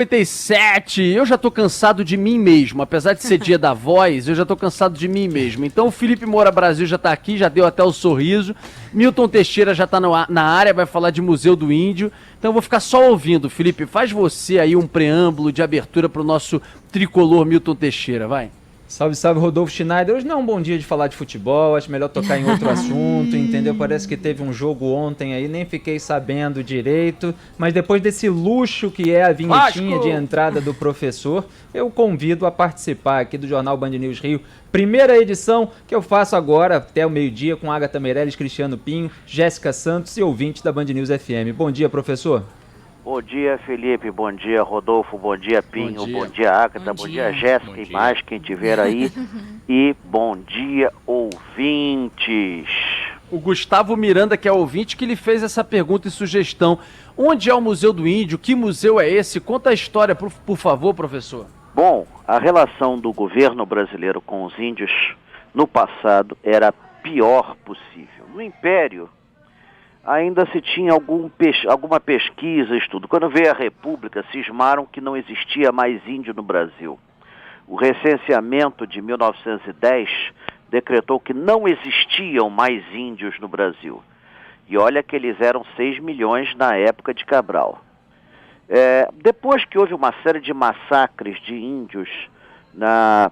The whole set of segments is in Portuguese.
57, eu já tô cansado de mim mesmo, apesar de ser dia da voz, eu já tô cansado de mim mesmo. Então o Felipe Moura Brasil já tá aqui, já deu até o sorriso, Milton Teixeira já tá na área, vai falar de Museu do Índio, então eu vou ficar só ouvindo. Felipe, faz você aí um preâmbulo de abertura pro nosso tricolor Milton Teixeira, vai. Salve, salve, Rodolfo Schneider. Hoje não é um bom dia de falar de futebol, acho melhor tocar em outro assunto, entendeu? Parece que teve um jogo ontem aí, nem fiquei sabendo direito, mas depois desse luxo que é a vinhetinha de entrada do professor, eu convido a participar aqui do Jornal Band News Rio, primeira edição que eu faço agora até o meio-dia com Agatha Meirelles, Cristiano Pinho, Jéssica Santos e ouvintes da Band News FM. Bom dia, professor. Bom dia, Felipe, bom dia, Rodolfo, bom dia, Pinho, bom dia, Agatha, bom dia, Jéssica e mais quem tiver aí. E bom dia, ouvintes. O Gustavo Miranda, que é ouvinte, que lhe fez essa pergunta e sugestão. Onde é o Museu do Índio? Que museu é esse? Conta a história, por favor, professor. Bom, a relação do governo brasileiro com os índios no passado era a pior possível. No Império, ainda se tinha alguma pesquisa, estudo. Quando veio a República, cismaram que não existia mais índio no Brasil. O recenseamento de 1910 decretou que não existiam mais índios no Brasil. E olha que eles eram 6 milhões na época de Cabral. Depois que houve uma série de massacres de índios na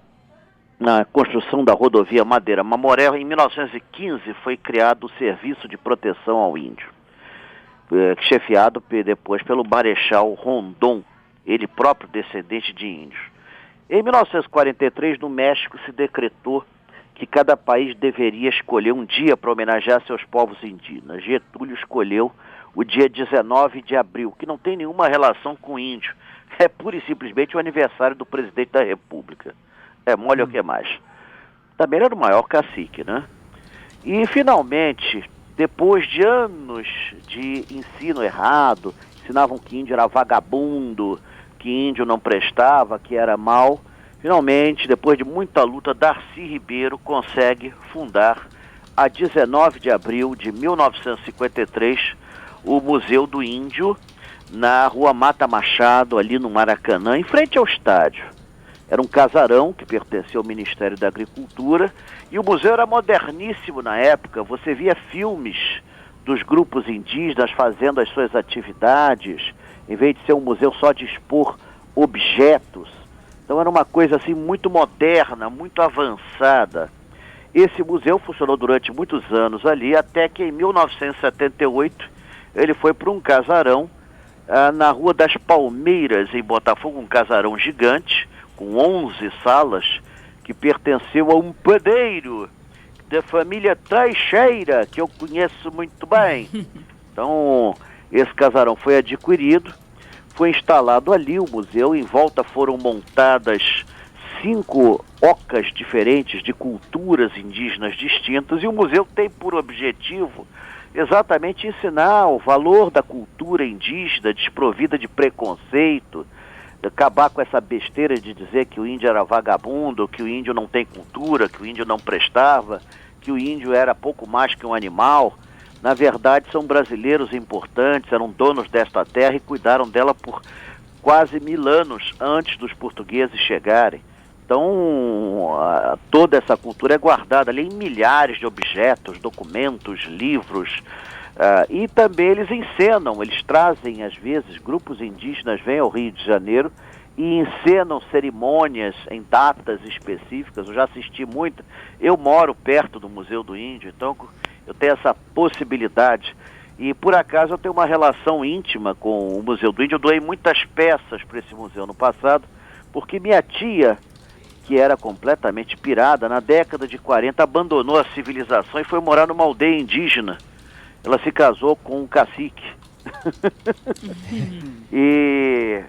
construção da rodovia Madeira-Mamoré, em 1915 foi criado o Serviço de Proteção ao Índio, chefiado depois pelo Marechal Rondon, ele próprio descendente de índios. Em 1943, no México, se decretou que cada país deveria escolher um dia para homenagear seus povos indígenas. Getúlio escolheu o dia 19 de abril, que não tem nenhuma relação com o índio, é pura e simplesmente o aniversário do presidente da República. Mole o que mais. Também era o maior cacique, né? E, finalmente, depois de anos de ensino errado, ensinavam que índio era vagabundo, que índio não prestava, que era mau, finalmente, depois de muita luta, Darcy Ribeiro consegue fundar, a 19 de abril de 1953, o Museu do Índio, na Rua Mata Machado, ali no Maracanã, em frente ao estádio. Era um casarão que pertencia ao Ministério da Agricultura e o museu era moderníssimo na época. Você via filmes dos grupos indígenas fazendo as suas atividades, em vez de ser um museu só de expor objetos. Então era uma coisa assim muito moderna, muito avançada. Esse museu funcionou durante muitos anos ali, até que em 1978 ele foi para um casarão na Rua das Palmeiras, em Botafogo, um casarão gigante, com 11 salas, que pertenceu a um padeiro da família Teixeira, que eu conheço muito bem. Então, esse casarão foi adquirido, foi instalado ali o museu, em volta foram montadas 5 ocas diferentes de culturas indígenas distintas, e o museu tem por objetivo exatamente ensinar o valor da cultura indígena, desprovida de preconceito, acabar com essa besteira de dizer que o índio era vagabundo, que o índio não tem cultura, que o índio não prestava, que o índio era pouco mais que um animal. Na verdade, são brasileiros importantes, eram donos desta terra e cuidaram dela por quase 1000 anos antes dos portugueses chegarem. Então, toda essa cultura é guardada ali em milhares de objetos, documentos, livros. E também eles encenam, eles trazem às vezes, grupos indígenas vêm ao Rio de Janeiro e encenam cerimônias em datas específicas. Eu já assisti muito, eu moro perto do Museu do Índio, então eu tenho essa possibilidade. E por acaso eu tenho uma relação íntima com o Museu do Índio, eu doei muitas peças para esse museu no passado, porque minha tia, que era completamente pirada, na década de 40 abandonou a civilização e foi morar numa aldeia indígena. Ela se casou com um cacique. E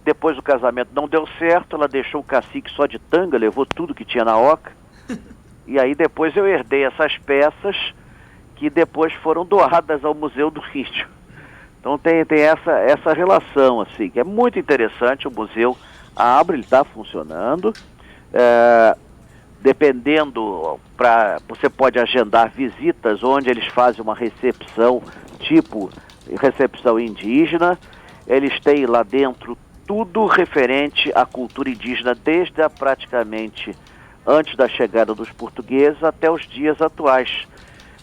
depois do casamento não deu certo, ela deixou o cacique só de tanga, levou tudo que tinha na oca. E aí depois eu herdei essas peças que depois foram doadas ao Museu do Índio. Então tem essa relação, assim, que é muito interessante. O museu abre, ele está funcionando. Dependendo, você pode agendar visitas onde eles fazem uma recepção, tipo recepção indígena. Eles têm lá dentro tudo referente à cultura indígena desde praticamente antes da chegada dos portugueses até os dias atuais.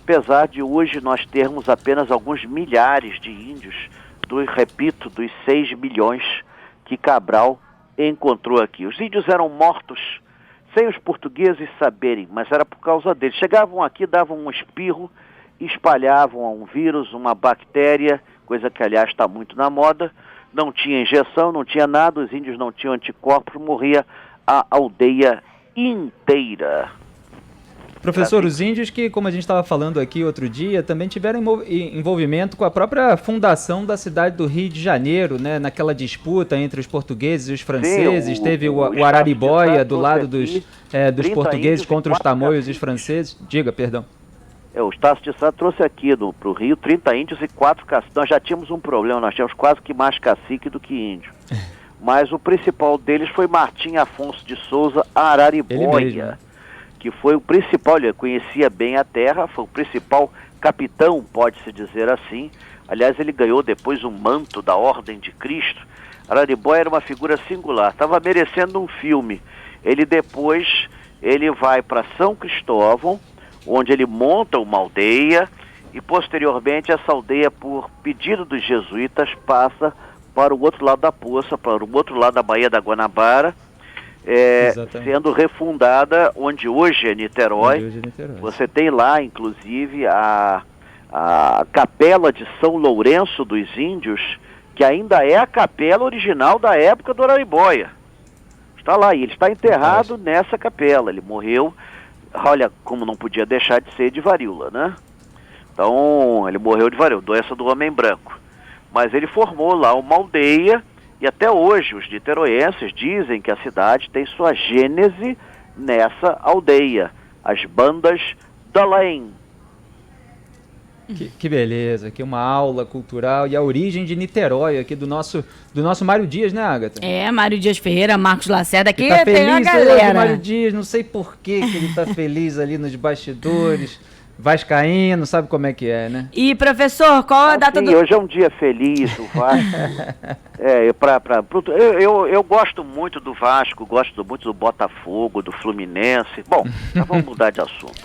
Apesar de hoje nós termos apenas alguns milhares de índios, repito, dos 6 milhões que Cabral encontrou aqui. Os índios eram mortos sem os portugueses saberem, mas era por causa deles. Chegavam aqui, davam um espirro, espalhavam um vírus, uma bactéria, coisa que aliás está muito na moda, não tinha injeção, não tinha nada, os índios não tinham anticorpos, morria a aldeia inteira. Professor, os índios que, como a gente estava falando aqui outro dia, também tiveram envolvimento com a própria fundação da cidade do Rio de Janeiro, né? Naquela disputa entre os portugueses e os franceses. Sim, teve o Araribóia do lado dos portugueses contra os tamoios e os franceses. Diga, perdão. O Estácio de Sá trouxe aqui para o Rio 30 índios e 4 caciques. Nós já tínhamos um problema, nós tínhamos quase que mais cacique do que índio. Mas o principal deles foi Martim Afonso de Souza Araribóia, que foi o principal, ele conhecia bem a terra, foi o principal capitão, pode-se dizer assim. Aliás, ele ganhou depois o manto da Ordem de Cristo. Araribóia era uma figura singular, estava merecendo um filme. Ele vai para São Cristóvão, onde ele monta uma aldeia, e posteriormente essa aldeia, por pedido dos jesuítas, passa para o outro lado da Poça, para o outro lado da Baía da Guanabara, sendo refundada onde hoje é Niterói. Você tem lá, inclusive, a Capela de São Lourenço dos Índios, que ainda é a capela original da época do Araribóia. Está lá, e ele está enterrado nessa capela. Ele morreu, olha, como não podia deixar de ser, de varíola, né? Então, ele morreu de varíola, doença do homem branco. Mas ele formou lá uma aldeia, e até hoje os niteroenses dizem que a cidade tem sua gênese nessa aldeia, as bandas da Laém. Que beleza, aqui uma aula cultural e a origem de Niterói, aqui do nosso Mário Dias, né, Agatha? Mário Dias Ferreira, Marcos Lacerda, aqui tá tem a galera. galera. Mário Dias, não sei por que ele tá feliz ali nos bastidores. Vascaíno, sabe como é que é, né? E, professor, qual a data do... Hoje é um dia feliz, o Vasco. Eu gosto muito do Vasco, gosto muito do Botafogo, do Fluminense. Bom, vamos mudar de assunto.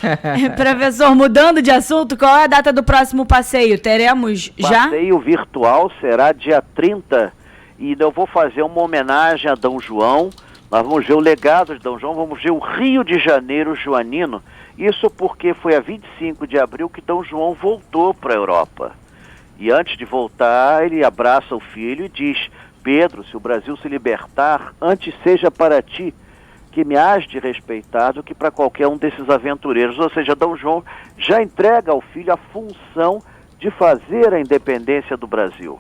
Professor, mudando de assunto, qual é a data do próximo passeio? Teremos já? Passeio virtual será dia 30, e eu vou fazer uma homenagem a D. João. Nós vamos ver o legado de D. João, vamos ver o Rio de Janeiro joanino. Isso porque foi a 25 de abril que D. João voltou para a Europa. E antes de voltar, ele abraça o filho e diz: Pedro, se o Brasil se libertar, antes seja para ti que me hás de respeitar do que para qualquer um desses aventureiros. Ou seja, D. João já entrega ao filho a função de fazer a independência do Brasil.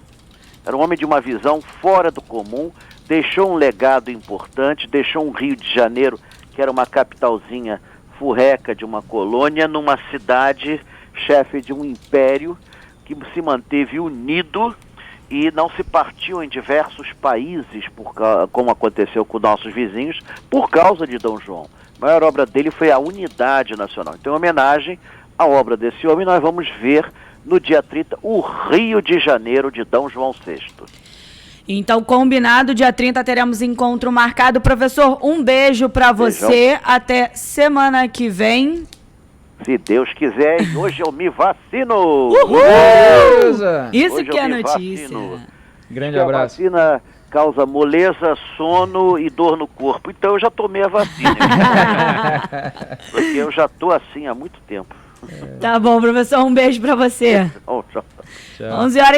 Era um homem de uma visão fora do comum, deixou um legado importante, deixou um Rio de Janeiro, que era uma capitalzinha furreca de uma colônia, numa cidade chefe de um império que se manteve unido e não se partiu em diversos países, como aconteceu com nossos vizinhos, por causa de D. João. A maior obra dele foi a unidade nacional. Então, em homenagem à obra desse homem, nós vamos ver no dia 30 o Rio de Janeiro de D. João VI. Então, combinado, dia 30 teremos encontro marcado. Professor, um beijo para você. Até semana que vem. Se Deus quiser, e hoje eu me vacino. Uhul! Isso hoje que é notícia. Grande abraço. A vacina causa moleza, sono e dor no corpo. Então eu já tomei a vacina. Porque eu já tô assim há muito tempo. Tá bom, professor, um beijo para você. Tchau. 11h.